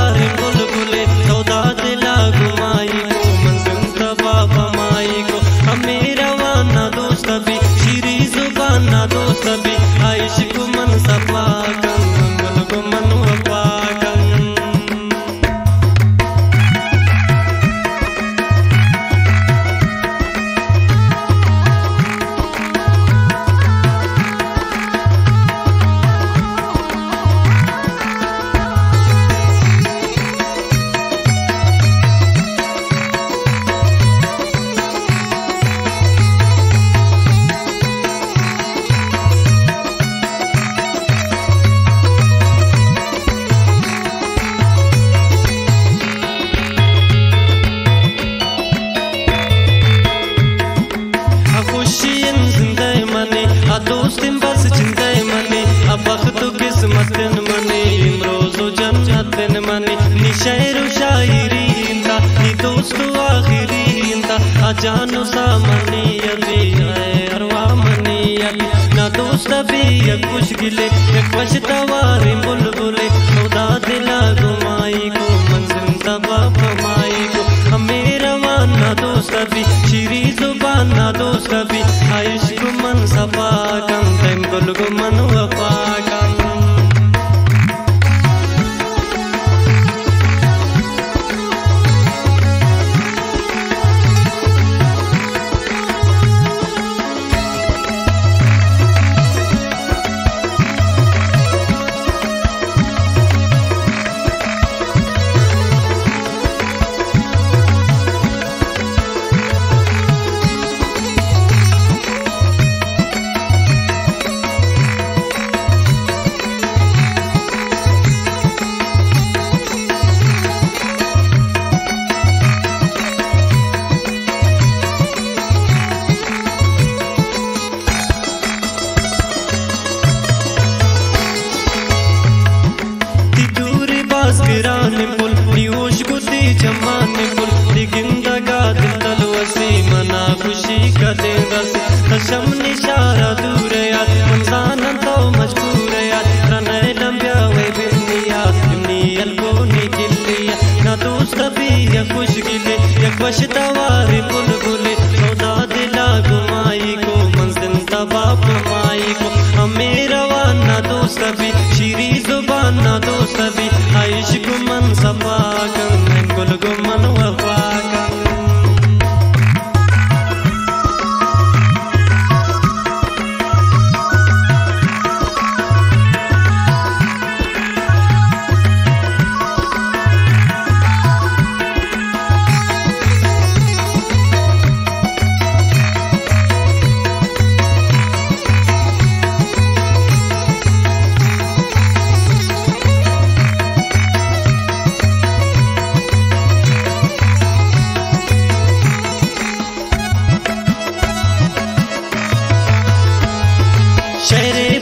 तवार बुलबुले सौदा दिला घुमाई को मंजिल तबा फमाई को हमें रवाना दोस्त भी शीरी जुबाना दोस्त भी आइश को मन सफा गल को मन वफा दोस्तिन बस चिंताएं मने अब वक्त किस्मतन मने इमरोज़ो जन्नतन मने नी शायरो शायरी इंदा नी दोस्तु आखिरी इंदा अजानो सामनी यदि आए अरवा मनी यदि ना दोस्त भी या कुछ गिले या कुछ तवारे बुलबुले सौदा दिला घुमाई को मंजिल तबा फमाई को हमें रवाना दोस्त भी शीरी जुबाना दोस्त भी आइश को मन सफा गुल को मन वफा गिराने पुल नियोश गुदी जमाने पुल दिगिंदा गा दिल तलवसी मना खुशी का दिन रस तशम निशारा दूर यार मंजान तो मजबूर यार रनय लंबिया वे बिंदिया नियल को निकलिया ना दोस्त भी या खुश गिले या खुश तवारे बुलबुले सौदा दिला घुमाई को मंजिल तबा फमाई को हमें रवाना दोस्त भी शीरी जुबाना दोस्त भी आइश को मन सफा गुल को मन वफा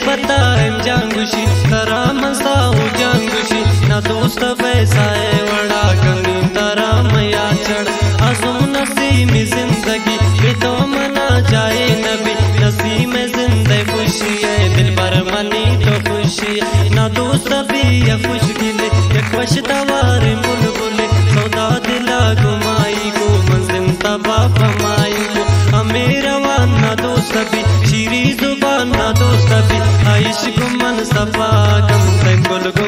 बताएं जांगुशी तरा मसाओ जांगुशी ना दोस्त वैसा है वड़ा गंगी तरा मैया चढ़ आंसू नसी में जिंदगी ये तो मना जाए नबी नसी में जिंदगी खुशी है दिल पर मनी तो खुशी है ना दोस्त भी या खुश गिले या खुश तवारे बुलबुले सौदा दिला घुमाई को मंजिल तबा फमाई को हमें रवाना दोस्त भी शीरी जुबाना दोस्त भी आइश को मन सफा गुल को